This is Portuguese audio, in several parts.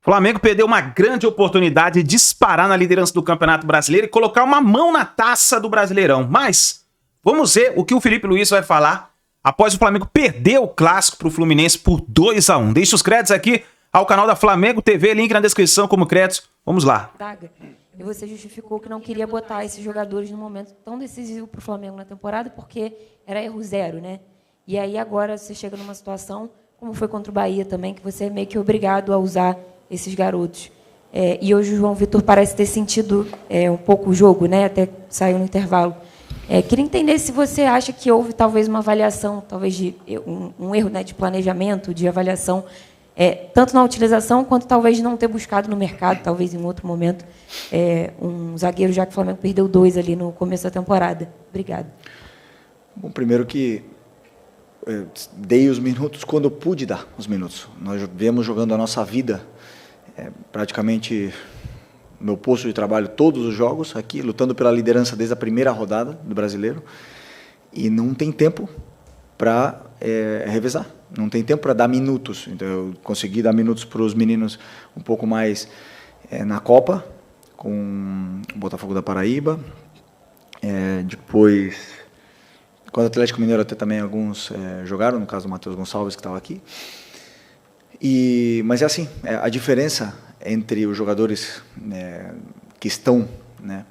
Flamengo perdeu uma grande oportunidade de disparar na liderança do Campeonato Brasileiro e colocar uma mão na taça do Brasileirão. Mas vamos ver o que o Felipe Luiz vai falar após o Flamengo perder o clássico para o Fluminense por 2-1. Deixe os créditos aqui ao canal da Flamengo TV, link na descrição como créditos. Vamos lá. E você justificou que não queria botar esses jogadores num momento tão decisivo para o Flamengo na temporada porque era erro zero, né? E aí agora você chega numa situação, como foi contra o Bahia também, que você é meio que obrigado a usar esses garotos. E hoje o João Vitor parece ter sentido um pouco o jogo, né? Até saiu no intervalo. Queria entender se você acha que houve talvez uma avaliação, talvez de um erro, né, de planejamento, de avaliação, tanto na utilização quanto talvez de não ter buscado no mercado, talvez em outro momento, um zagueiro, já que o Flamengo perdeu 2 ali no começo da temporada. Obrigada. Bom, primeiro que dei os minutos quando eu pude dar os minutos. Nós viemos jogando a nossa vida, praticamente meu posto de trabalho, todos os jogos aqui, lutando pela liderança desde a primeira rodada do Brasileiro, e não tem tempo para revezar, não tem tempo para dar minutos. Então eu consegui dar minutos para os meninos um pouco mais na Copa, com o Botafogo da Paraíba, depois quando o Atlético Mineiro até também alguns jogaram, no caso do Matheus Gonçalves que estava aqui. Mas é assim, a diferença entre os jogadores que estão, né,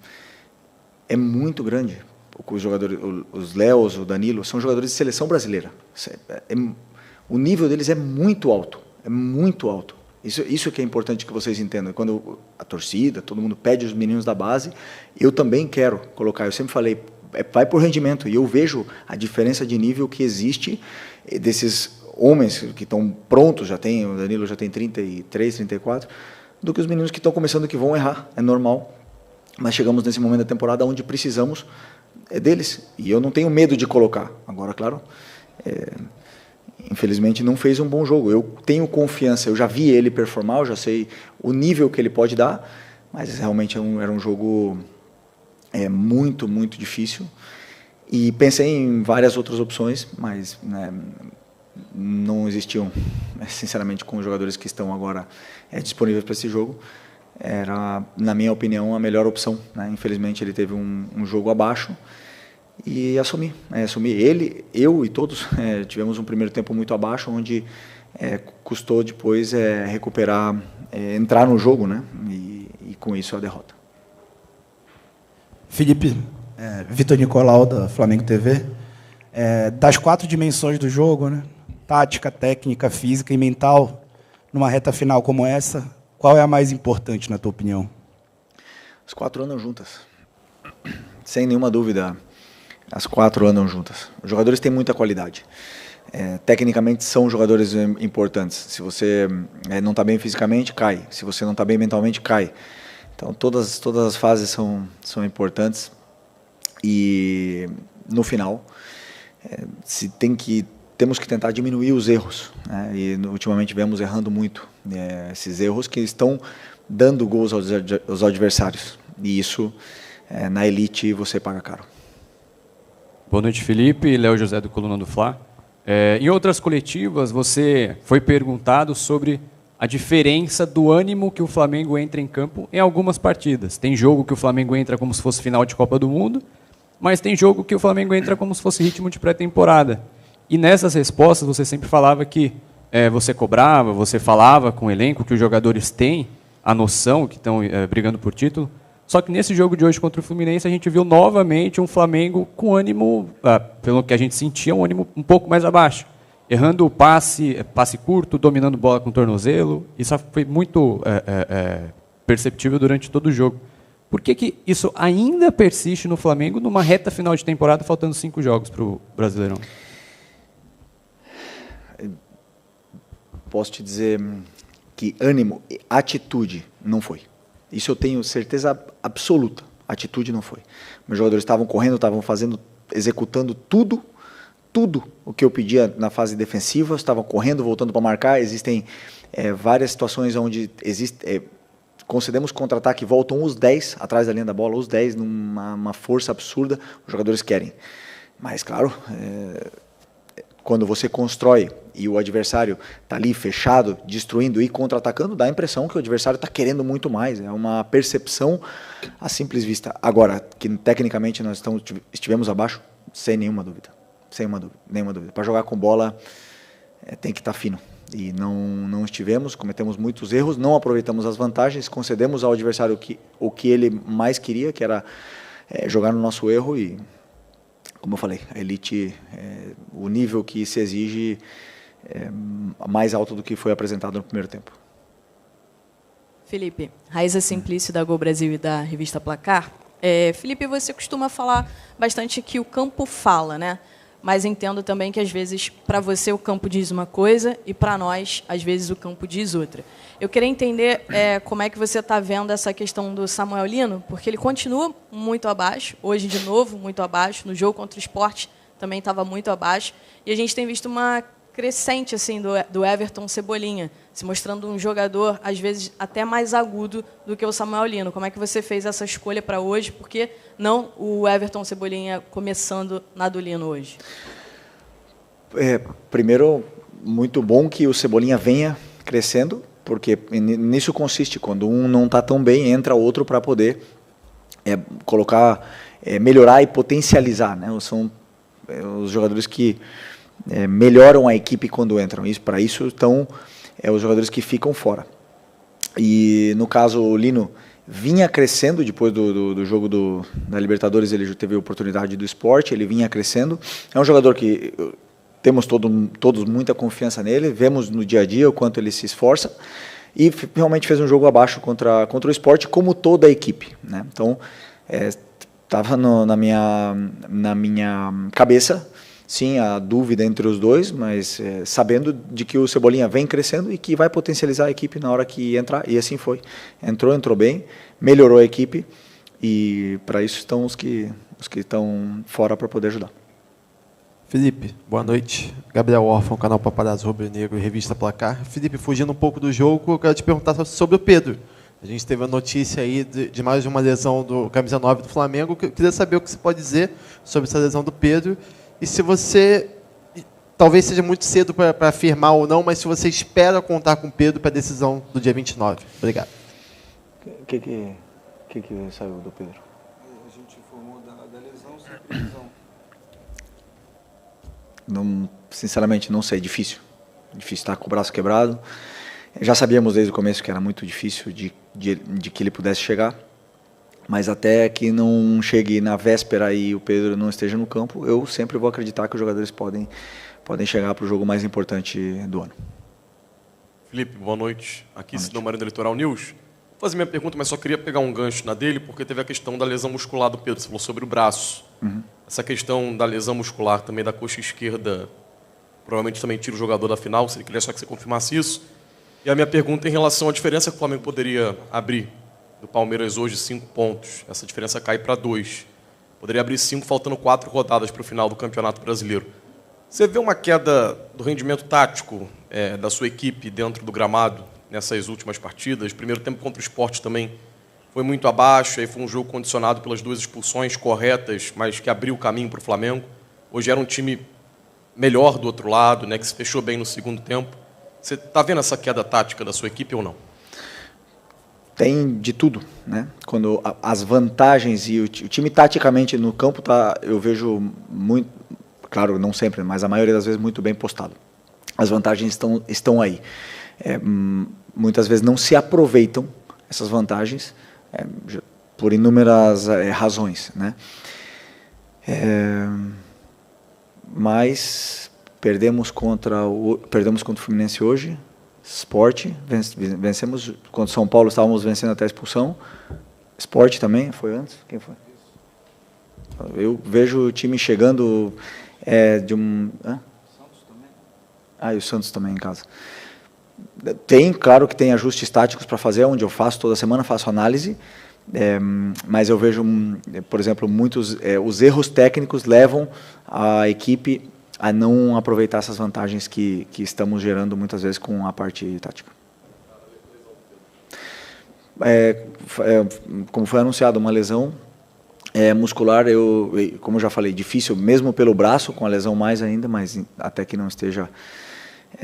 é muito grande. Os jogadores, os Léos, o Danilo, são jogadores de seleção brasileira. O nível deles é muito alto, Isso que é importante que vocês entendam. Quando a torcida, todo mundo pede os meninos da base, eu também quero colocar. Eu sempre falei, vai por rendimento. E eu vejo a diferença de nível que existe desses homens que estão prontos, o Danilo já tem 33, 34, do que os meninos que estão começando, que vão errar, é normal. Mas chegamos nesse momento da temporada onde precisamos deles. E eu não tenho medo de colocar. Agora, claro, infelizmente não fez um bom jogo. Eu tenho confiança, eu já vi ele performar, eu já sei o nível que ele pode dar, mas realmente era um jogo muito, muito difícil. E pensei em várias outras opções, mas não existiam, sinceramente, com os jogadores que estão agora disponíveis para esse jogo. Era, na minha opinião, a melhor opção, né? Infelizmente ele teve um jogo abaixo e assumi. Ele, eu e todos tivemos um primeiro tempo muito abaixo, onde custou depois recuperar, entrar no jogo, né? E com isso a derrota. Felipe, Vitor Nicolau, da Flamengo TV. Das 4 dimensões do jogo, né? Tática, técnica, física e mental, numa reta final como essa, qual é a mais importante, na tua opinião? As 4 andam juntas. Sem nenhuma dúvida, as 4 andam juntas. Os jogadores têm muita qualidade. Tecnicamente, são jogadores importantes. Se você não está bem fisicamente, cai. Se você não está bem mentalmente, cai. Então, todas as fases são importantes. E, no final, temos que tentar diminuir os erros, né? E ultimamente vemos errando muito esses erros que estão dando gols aos adversários. E isso, na elite, você paga caro. Boa noite, Felipe. Léo José, do Coluna do Fla. Em outras coletivas, você foi perguntado sobre a diferença do ânimo que o Flamengo entra em campo em algumas partidas. Tem jogo que o Flamengo entra como se fosse final de Copa do Mundo, mas tem jogo que o Flamengo entra como se fosse ritmo de pré-temporada. E nessas respostas você sempre falava que você cobrava, você falava com o elenco que os jogadores têm a noção que estão brigando por título. Só que nesse jogo de hoje contra o Fluminense a gente viu novamente um Flamengo com ânimo, pelo que a gente sentia, um ânimo um pouco mais abaixo. Errando o passe curto, dominando bola com o tornozelo. Isso foi muito perceptível durante todo o jogo. Por que isso ainda persiste no Flamengo numa reta final de temporada, faltando 5 jogos para o Brasileirão? Posso te dizer que ânimo, atitude não foi. Isso eu tenho certeza absoluta. Atitude não foi. Meus jogadores estavam correndo, estavam executando tudo o que eu pedia na fase defensiva, estavam correndo, voltando para marcar. Existem várias situações onde concedemos contra-ataque, voltam os 10 atrás da linha da bola, os 10 numa força absurda, os jogadores querem. Mas, claro, quando você constrói e o adversário está ali fechado, destruindo e contra-atacando, dá a impressão que o adversário está querendo muito mais. É uma percepção à simples vista. Agora, que tecnicamente nós estivemos abaixo, sem nenhuma dúvida. Sem nenhuma dúvida. Para jogar com bola, tem que estar fino. E não estivemos, cometemos muitos erros, não aproveitamos as vantagens, concedemos ao adversário o que ele mais queria, que era jogar no nosso erro e, como eu falei, a elite, o nível que se exige é mais alto do que foi apresentado no primeiro tempo. Felipe, Raíza Simplício da Gol Brasil e da revista Placar. Felipe, você costuma falar bastante que o campo fala, né? Mas entendo também que, às vezes, para você o campo diz uma coisa e, para nós, às vezes, o campo diz outra. Eu queria entender como é que você está vendo essa questão do Samuel Lino, porque ele continua muito abaixo, hoje, de novo, muito abaixo. No jogo contra o Sport também estava muito abaixo. E a gente tem visto uma crescente assim, do Everton Cebolinha, se mostrando um jogador, às vezes, até mais agudo do que o Samuel Lino. Como é que você fez essa escolha para hoje? Por que não o Everton Cebolinha começando na do Lino hoje? Primeiro, muito bom que o Cebolinha venha crescendo, porque nisso consiste, quando um não está tão bem, entra outro para poder colocar, melhorar e potencializar, né? São os jogadores que melhoram a equipe quando entram. Para isso estão os jogadores que ficam fora. E no caso o Lino vinha crescendo depois do jogo da Libertadores, ele teve a oportunidade do Sport, ele vinha crescendo. É um jogador que temos todos muita confiança nele, vemos no dia a dia o quanto ele se esforça e realmente fez um jogo abaixo contra o Sport, como toda a equipe, né? Então estava na minha cabeça, sim, a dúvida entre os dois, mas sabendo de que o Cebolinha vem crescendo e que vai potencializar a equipe na hora que entrar, e assim foi. Entrou bem, melhorou a equipe, e para isso estão os que estão fora para poder ajudar. Felipe, boa noite. Gabriel Órfão, canal Paparazzo Rubro Negro e revista Placar. Felipe, fugindo um pouco do jogo, eu quero te perguntar sobre o Pedro. A gente teve a notícia aí de mais uma lesão do camisa 9 do Flamengo. Eu queria saber o que você pode dizer sobre essa lesão do Pedro. E se você, talvez seja muito cedo para afirmar ou não, mas se você espera contar com o Pedro para a decisão do dia 29. Obrigado. O que saiu do Pedro? A gente informou da lesão, sem previsão. Sinceramente, não sei. Difícil estar com o braço quebrado. Já sabíamos desde o começo que era muito difícil de que ele pudesse chegar. Mas até que não chegue na véspera e o Pedro não esteja no campo, eu sempre vou acreditar que os jogadores podem chegar para o jogo mais importante do ano. Felipe, boa noite. Aqui Sidão Marinho da Litoral News. Vou fazer minha pergunta, mas só queria pegar um gancho na dele, porque teve a questão da lesão muscular do Pedro. Você falou sobre o braço. Uhum. Essa questão da lesão muscular também da coxa esquerda, provavelmente também tira o jogador da final, se ele queria só que você confirmasse isso. E a minha pergunta em relação à diferença que o Flamengo poderia abrir do Palmeiras hoje, 5 pontos. Essa diferença cai para 2. Poderia abrir 5, faltando 4 rodadas para o final do Campeonato Brasileiro. Você vê uma queda do rendimento tático da sua equipe dentro do gramado nessas últimas partidas? Primeiro tempo contra o Sport também foi muito abaixo, aí foi um jogo condicionado pelas 2 expulsões corretas, mas que abriu o caminho para o Flamengo. Hoje era um time melhor do outro lado, né, que se fechou bem no segundo tempo. Você está vendo essa queda tática da sua equipe ou não? Tem de tudo, né? Quando as vantagens e o time taticamente no campo eu vejo muito, claro, não sempre, mas a maioria das vezes muito bem postado. As vantagens estão aí. Muitas vezes não se aproveitam essas vantagens por inúmeras razões, né? Mas perdemos contra o Fluminense hoje. Sport, vencemos contra o São Paulo, estávamos vencendo até a expulsão. Sport também, foi antes? Quem foi? Eu vejo o time chegando de um... Santos também. E o Santos também em casa. Claro que tem ajustes táticos para fazer, onde eu faço toda semana, faço análise, mas eu vejo, por exemplo, muitos os erros técnicos levam a equipe a não aproveitar essas vantagens que estamos gerando muitas vezes com a parte tática. Como foi anunciado, uma lesão Muscular, como eu já falei, difícil, mesmo pelo braço, com a lesão mais ainda, mas até que não esteja,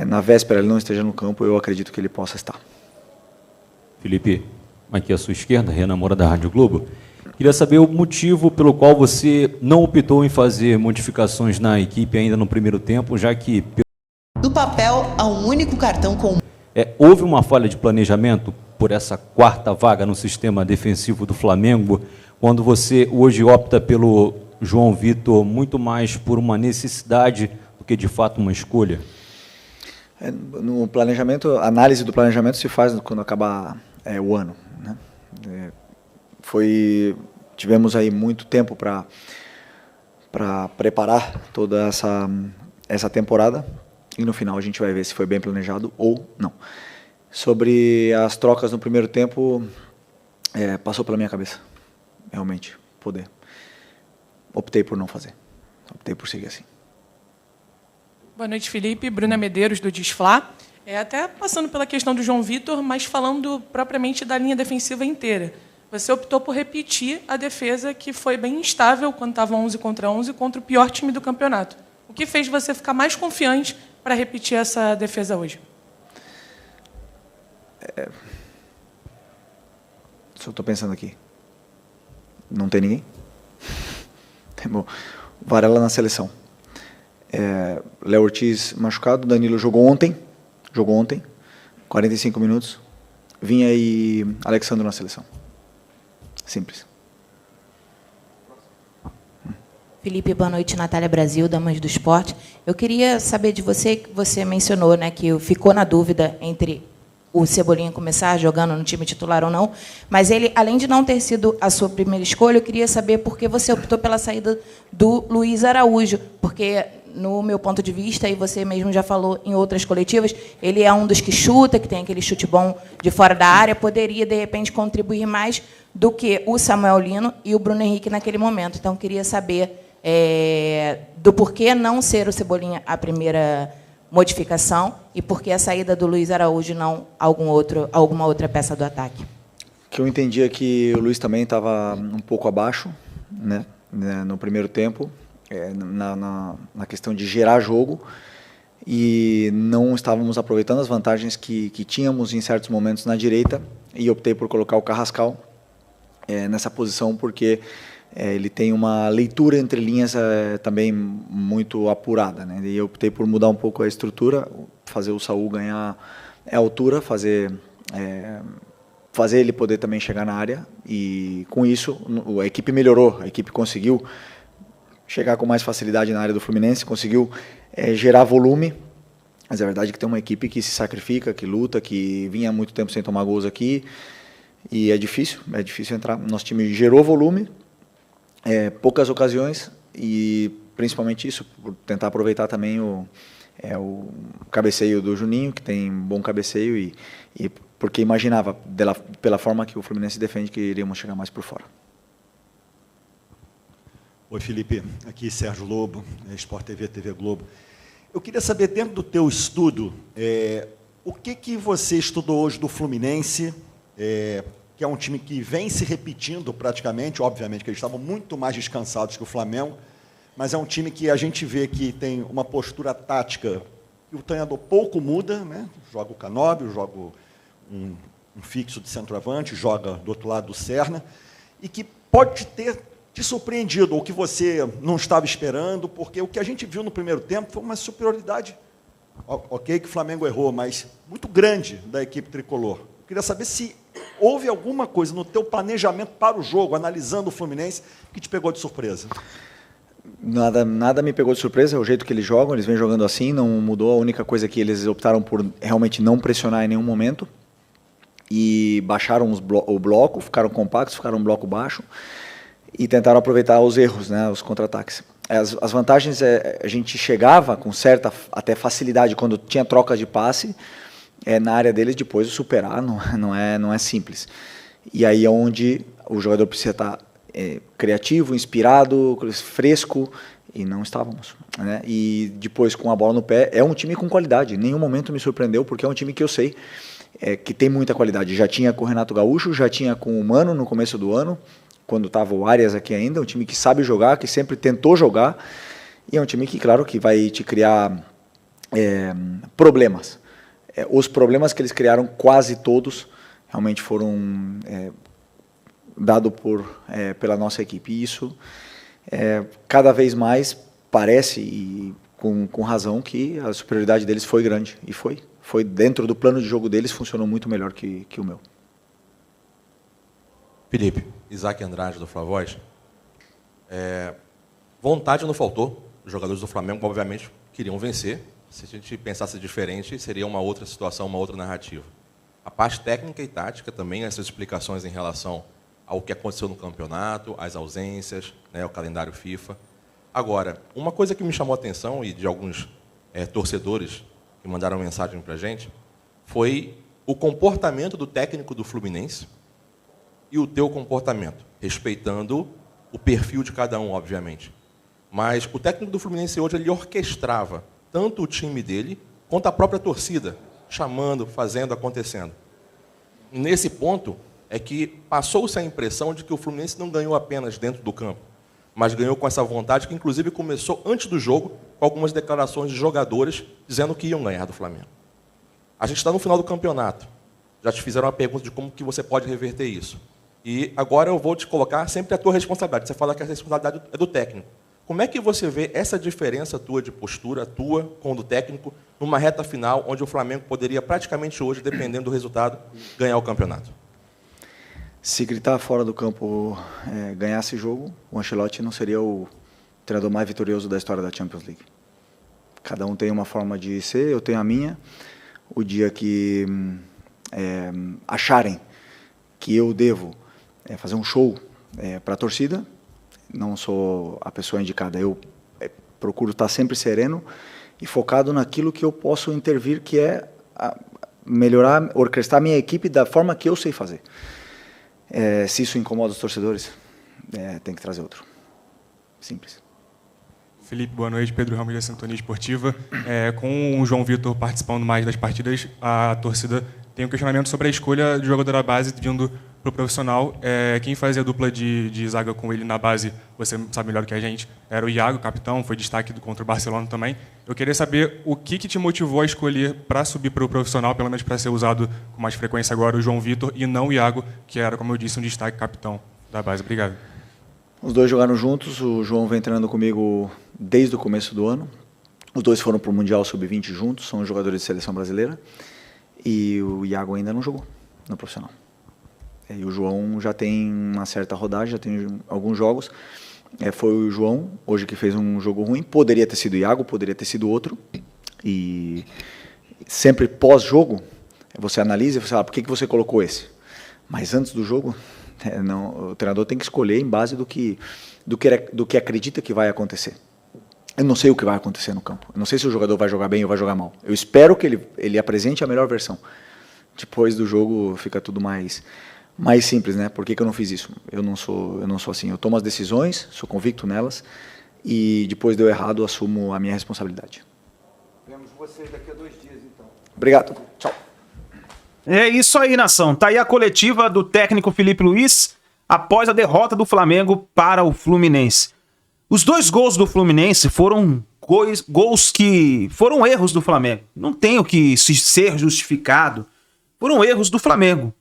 na véspera ele não esteja no campo, eu acredito que ele possa estar. Felipe, aqui à sua esquerda, Renan Moura da Rádio Globo. Queria saber o motivo pelo qual você não optou em fazer modificações na equipe ainda no primeiro tempo, já que... Do papel a um único cartão com... houve uma falha de planejamento por essa quarta vaga no sistema defensivo do Flamengo, quando você hoje opta pelo João Vitor muito mais por uma necessidade do que de fato uma escolha? No planejamento, a análise do planejamento se faz quando acabar o ano, né? Tivemos aí muito tempo para preparar toda essa temporada e no final a gente vai ver se foi bem planejado ou não. Sobre as trocas no primeiro tempo, passou pela minha cabeça, realmente, poder. Optei por não fazer, optei por seguir assim. Boa noite, Felipe. Bruna Medeiros, do Desflá. Até passando pela questão do João Vitor, mas falando propriamente da linha defensiva inteira. Você optou por repetir a defesa que foi bem instável quando estava 11 contra 11 contra o pior time do campeonato. O que fez você ficar mais confiante para repetir essa defesa hoje? Só estou pensando aqui. Não tem ninguém? Bom, Varela na seleção. Léo Ortiz machucado, Danilo jogou ontem, 45 minutos. Vinha e Alexandre na seleção. Simples. Felipe, boa noite. Natália Brasil, Damas do Esporte. Eu queria saber de você, que você mencionou, né, que ficou na dúvida entre o Cebolinha começar jogando no time titular ou não, mas ele, além de não ter sido a sua primeira escolha, eu queria saber por que você optou pela saída do Luiz Araújo, porque, no meu ponto de vista, e você mesmo já falou em outras coletivas, ele é um dos que chuta, que tem aquele chute bom de fora da área, poderia, de repente, contribuir mais do que o Samuel Lino e o Bruno Henrique naquele momento. Então, queria saber do porquê não ser o Cebolinha a primeira modificação e por que a saída do Luiz Araújo e não alguma outra peça do ataque. O que eu entendi é que o Luiz também estava um pouco abaixo, né, no primeiro tempo, na questão de gerar jogo, e não estávamos aproveitando as vantagens que tínhamos em certos momentos na direita, e optei por colocar o Carrascal nessa posição porque ele tem uma leitura entre linhas também muito apurada, né? E eu optei por mudar um pouco a estrutura, fazer o Saúl ganhar altura, fazer ele poder também chegar na área, e com isso a equipe melhorou, a equipe conseguiu chegar com mais facilidade na área do Fluminense, conseguiu gerar volume, mas é verdade que tem uma equipe que se sacrifica, que luta, que vinha há muito tempo sem tomar gols aqui, e é difícil entrar. Nosso time gerou volume, poucas ocasiões, e principalmente isso, por tentar aproveitar também o cabeceio do Juninho, que tem bom cabeceio, e porque imaginava, pela forma que o Fluminense defende, que iríamos chegar mais por fora. Oi, Felipe. Aqui Sérgio Lobo, Sport TV, TV Globo. Eu queria saber, dentro do teu estudo, o que você estudou hoje do Fluminense, que é um time que vem se repetindo praticamente, obviamente que eles estavam muito mais descansados que o Flamengo, mas é um time que a gente vê que tem uma postura tática que o treinador pouco muda, né? Joga o Canóbio, joga um fixo de centroavante, joga do outro lado do Serna, e que pode ter te surpreendido, ou que você não estava esperando, porque o que a gente viu no primeiro tempo foi uma superioridade, ok, que o Flamengo errou, mas muito grande da equipe tricolor. Eu queria saber se houve alguma coisa no teu planejamento para o jogo, analisando o Fluminense, que te pegou de surpresa. Nada me pegou de surpresa, é o jeito que eles jogam, eles vêm jogando assim, não mudou. A única coisa que eles optaram por realmente não pressionar em nenhum momento, e baixaram o bloco, ficaram compactos, ficaram um bloco baixo, e tentaram aproveitar os erros, né, os contra-ataques. As vantagens, a gente chegava com certa até facilidade quando tinha troca de passe, na área deles, depois o superar não é simples. E aí é onde o jogador precisa estar criativo, inspirado, fresco, e não estávamos, né? E depois, com a bola no pé, é um time com qualidade. Em nenhum momento me surpreendeu, porque é um time que eu sei que tem muita qualidade. Já tinha com o Renato Gaúcho, já tinha com o Mano no começo do ano, quando estava o Arias aqui ainda, um time que sabe jogar, que sempre tentou jogar, e é um time que, claro, que vai te criar problemas. Os problemas que eles criaram, quase todos, realmente foram dados pela nossa equipe. E isso, cada vez mais, parece, e com razão, que a superioridade deles foi grande. E foi dentro do plano de jogo deles, funcionou muito melhor que o meu. Felipe, Isaac Andrade, do Flavoz. Vontade não faltou. Os jogadores do Flamengo, obviamente, queriam vencer. Se a gente pensasse diferente, seria uma outra situação, uma outra narrativa. A parte técnica e tática também, essas explicações em relação ao que aconteceu no campeonato, as ausências, né, o calendário FIFA. Agora, uma coisa que me chamou a atenção, e de alguns torcedores que mandaram mensagem para a gente, foi o comportamento do técnico do Fluminense e o teu comportamento, respeitando o perfil de cada um, obviamente. Mas o técnico do Fluminense hoje, ele orquestrava tanto o time dele, quanto a própria torcida, chamando, fazendo, acontecendo. E nesse ponto é que passou-se a impressão de que o Fluminense não ganhou apenas dentro do campo, mas ganhou com essa vontade que, inclusive, começou antes do jogo, com algumas declarações de jogadores dizendo que iam ganhar do Flamengo. A gente está no final do campeonato. Já te fizeram uma pergunta de como que você pode reverter isso. E agora eu vou te colocar sempre a tua responsabilidade. Você fala que a responsabilidade é do técnico. Como é que você vê essa diferença tua de postura, tua com o do técnico, numa reta final onde o Flamengo poderia praticamente hoje, dependendo do resultado, ganhar o campeonato? Se gritar fora do campo ganhasse jogo, o Ancelotti não seria o treinador mais vitorioso da história da Champions League. Cada um tem uma forma de ser, eu tenho a minha. O dia que acharem que eu devo fazer um show para a torcida, não sou a pessoa indicada. Eu procuro estar sempre sereno e focado naquilo que eu posso intervir, que é melhorar, orquestrar minha equipe da forma que eu sei fazer. Se isso incomoda os torcedores, tem que trazer outro. Simples. Felipe, boa noite. Pedro Ramos, da Sintonia Esportiva. Com o João Vitor participando mais das partidas, a torcida tem um questionamento sobre a escolha de jogador da base vindo para o profissional. Quem fazia a dupla de zaga com ele na base, você sabe melhor que a gente, era o Iago, capitão, foi destaque contra o Barcelona também. Eu queria saber o que te motivou a escolher para subir para o profissional, pelo menos para ser usado com mais frequência agora, o João Vitor, e não o Iago, que era, como eu disse, um destaque capitão da base. Obrigado. Os dois jogaram juntos, o João vem treinando comigo desde o começo do ano. Os dois foram para o Mundial Sub-20 juntos, são jogadores de seleção brasileira. E o Iago ainda não jogou no profissional. E o João já tem uma certa rodagem, já tem alguns jogos. Foi o João, hoje, que fez um jogo ruim. Poderia ter sido o Iago, poderia ter sido outro. E sempre pós-jogo, você analisa e você fala, por que você colocou esse? Mas antes do jogo, o treinador tem que escolher em base do que acredita que vai acontecer. Eu não sei o que vai acontecer no campo. Eu não sei se o jogador vai jogar bem ou vai jogar mal. Eu espero que ele apresente a melhor versão. Depois do jogo fica tudo mais simples, né? Por que eu não fiz isso? Eu não sou assim. Eu tomo as decisões, sou convicto nelas e depois deu errado, assumo a minha responsabilidade. Vemos você daqui a 2 dias, então. Obrigado. Tchau. É isso aí, nação. Tá aí a coletiva do técnico Filipe Luís após a derrota do Flamengo para o Fluminense. Os 2 gols do Fluminense foram gols que foram erros do Flamengo. Não tem o que ser justificado. Foram erros do Flamengo.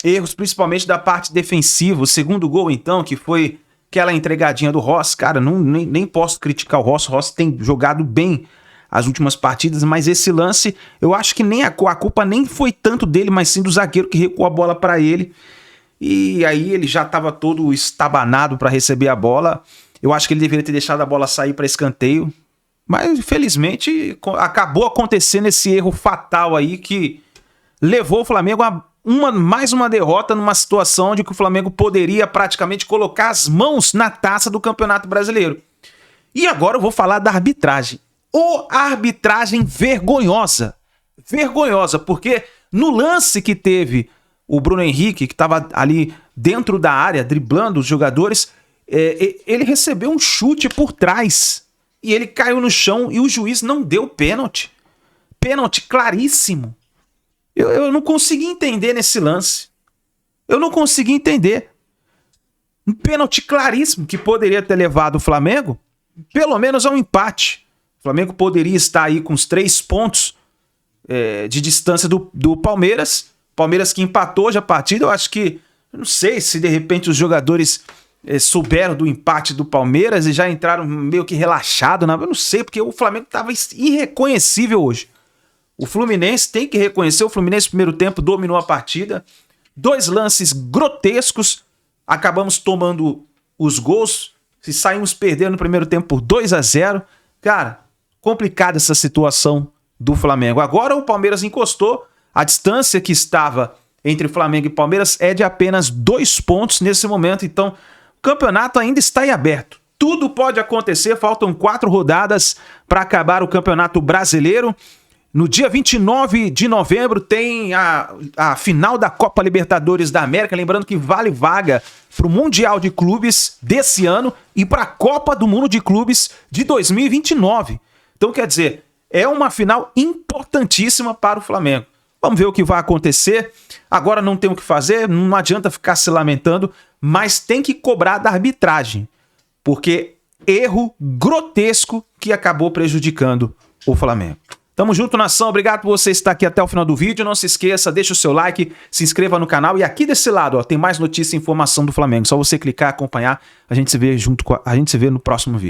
Erros principalmente da parte defensiva. O segundo gol, então, que foi aquela entregadinha do Rossi. Cara, nem posso criticar o Rossi. O Rossi tem jogado bem as últimas partidas, mas esse lance, eu acho que nem a culpa nem foi tanto dele, mas sim do zagueiro que recuou a bola para ele. E aí ele já estava todo estabanado para receber a bola. Eu acho que ele deveria ter deixado a bola sair para escanteio. Mas, infelizmente, acabou acontecendo esse erro fatal aí que levou o Flamengo a mais uma derrota numa situação onde o Flamengo poderia praticamente colocar as mãos na taça do Campeonato Brasileiro. E agora eu vou falar da arbitragem. Arbitragem vergonhosa. Vergonhosa, porque no lance que teve o Bruno Henrique, que estava ali dentro da área, driblando os jogadores, ele recebeu um chute por trás e ele caiu no chão e o juiz não deu pênalti. Pênalti claríssimo. Eu não consegui entender nesse lance. Eu não consegui entender. Um pênalti claríssimo que poderia ter levado o Flamengo, pelo menos a um empate. O Flamengo poderia estar aí com os 3 pontos de distância do Palmeiras. Palmeiras que empatou já a partida. Eu acho que, não sei se de repente os jogadores souberam do empate do Palmeiras e já entraram meio que relaxados. Eu não sei, porque o Flamengo estava irreconhecível hoje. O Fluminense tem que reconhecer, o Fluminense no primeiro tempo dominou a partida. 2 lances grotescos, acabamos tomando os gols, se saímos perdendo no primeiro tempo por 2-0. Cara, complicada essa situação do Flamengo. Agora o Palmeiras encostou, a distância que estava entre Flamengo e Palmeiras é de apenas 2 pontos nesse momento, então o campeonato ainda está em aberto. Tudo pode acontecer, faltam 4 rodadas para acabar o Campeonato Brasileiro. No dia 29 de novembro tem a final da Copa Libertadores da América, lembrando que vale vaga para o Mundial de Clubes desse ano e para a Copa do Mundo de Clubes de 2029. Então, quer dizer, é uma final importantíssima para o Flamengo. Vamos ver o que vai acontecer. Agora não tem o que fazer, não adianta ficar se lamentando, mas tem que cobrar da arbitragem, porque erro grotesco que acabou prejudicando o Flamengo. Tamo junto, nação. Obrigado por você estar aqui até o final do vídeo. Não se esqueça, deixa o seu like, se inscreva no canal. E aqui desse lado, ó, tem mais notícia e informação do Flamengo. Só você clicar, acompanhar. A gente se vê no próximo vídeo.